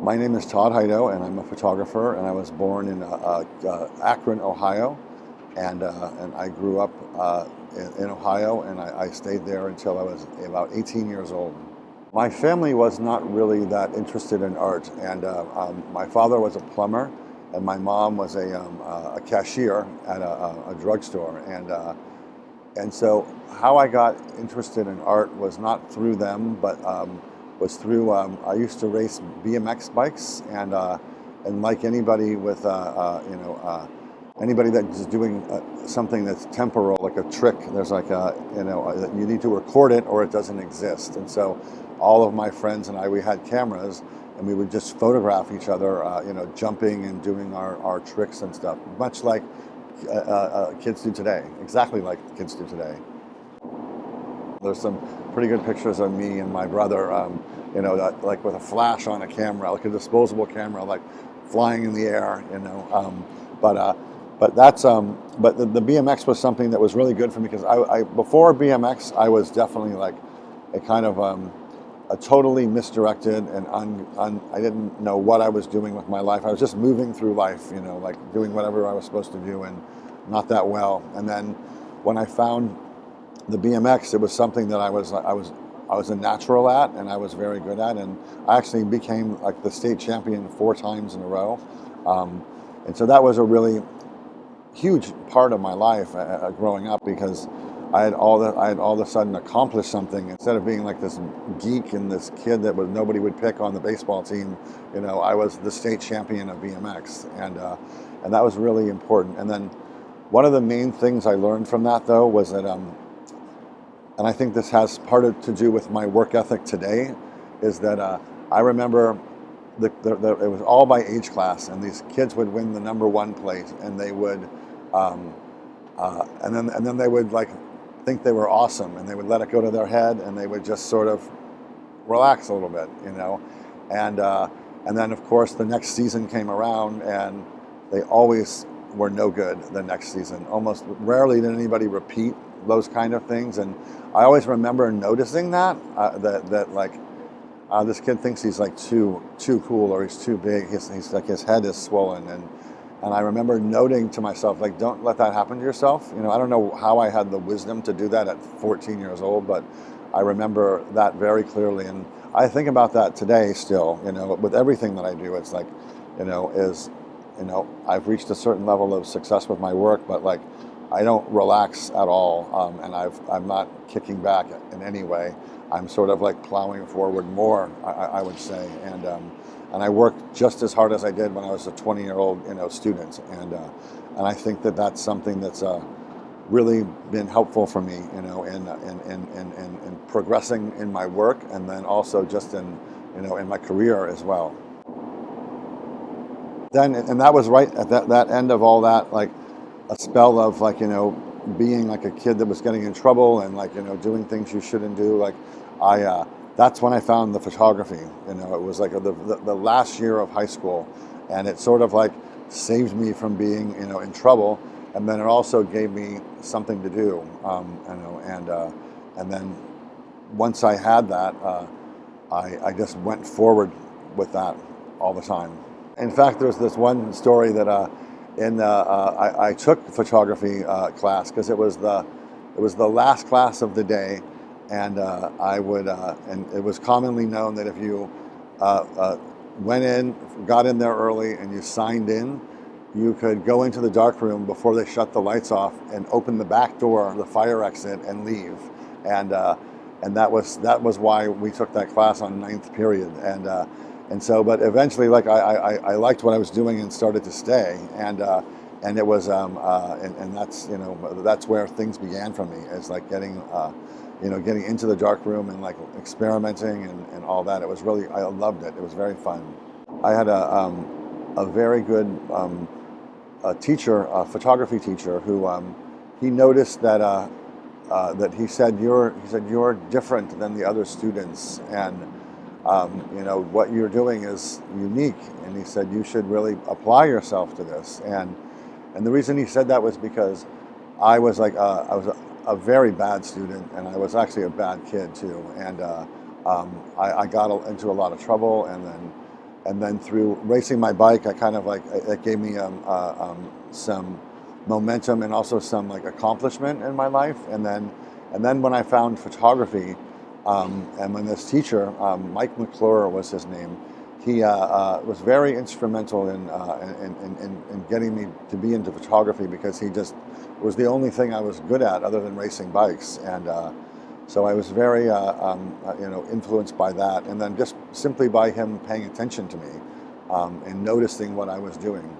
My name is Todd Hido, and I'm a photographer, and I was born in Akron, Ohio, and I grew up in Ohio, and I stayed there until I was about 18 years old. My family was not really that interested in art, and my father was a plumber, and my mom was a cashier at a drugstore, and so how I got interested in art was not through them, but was through, I used to race BMX bikes, and like anybody with, anybody that's doing something that's temporal, like a trick, there's like you need to record it or it doesn't exist. And so all of my friends and we had cameras, and we would just photograph each other, jumping and doing our tricks and stuff, much like kids do today, exactly like kids do today. There's some pretty good pictures of me and my brother, like with a flash on a camera, like a disposable camera, like flying in the air, But that's but the BMX was something that was really good for me, because I before BMX I was definitely like a kind of a totally misdirected and I didn't know what I was doing with my life. I was just moving through life, like doing whatever I was supposed to do, and not that well. And then when I found the BMX, it was something that I was a natural at, and I was very good at, and I actually became like the state champion 4 times in a row. And so that was a really huge part of my life growing up, because I had all of a sudden accomplished something. Instead of being like this geek and this kid that nobody would pick on the baseball team, I was the state champion of BMX, and that was really important. And then one of the main things I learned from that, though, was that and I think this has to do with my work ethic today, is that I remember it was all by age class, and these kids would win the #1 place, and they would, and then they would like think they were awesome, and they would let it go to their head, and they would just sort of relax a little bit, and then of course the next season came around, and they always were no good the next season. Almost rarely did anybody repeat those kind of things, and I always remember noticing that this kid thinks he's like too cool, or he's too big. He's like, his head is swollen, and I remember noting to myself, like, don't let that happen to yourself. I don't know how I had the wisdom to do that at 14 years old, but I remember that very clearly, and I think about that today still. With everything that I do, it's like, I've reached a certain level of success with my work, but like, I don't relax at all, and I'm not kicking back in any way. I'm sort of like plowing forward more, I would say, and I work just as hard as I did when I was a 20-year-old, student, and I think that that's something that's really been helpful for me, in progressing in my work, and then also just in my career as well. Then, and that was right at that end of all that, like a spell of like, being like a kid that was getting in trouble, and like, doing things you shouldn't do. Like that's when I found the photography. It was like the last year of high school, and it sort of like saved me from being, in trouble. And then it also gave me something to do, and then once I had that, I just went forward with that all the time. In fact, there's this one story that I took photography class, because it was the last class of the day, and and it was commonly known that if you got in there early, and you signed in, you could go into the dark room before they shut the lights off, and open the back door, the fire exit, and leave. And that was why we took that class on 9th period. And so, but eventually, like I liked what I was doing and started to stay, and it was and that's that's where things began for me. It's like getting into the dark room and like experimenting and all that. It was really, I loved it. It was very fun. I had a very good teacher, a photography teacher, who he noticed that he said you're different than the other students, and what you're doing is unique, and he said you should really apply yourself to this. And the reason he said that was because I was a very bad student, and I was actually a bad kid too, and I got into a lot of trouble, and then And then through racing my bike, I kind of like, it gave me some momentum and also some like accomplishment in my life. And then when I found photography, and when this teacher, Mike McClure was his name, he was very instrumental in getting me to be into photography, because he just was the only thing I was good at other than racing bikes. And so I was very influenced by that, and then just simply by him paying attention to me and noticing what I was doing.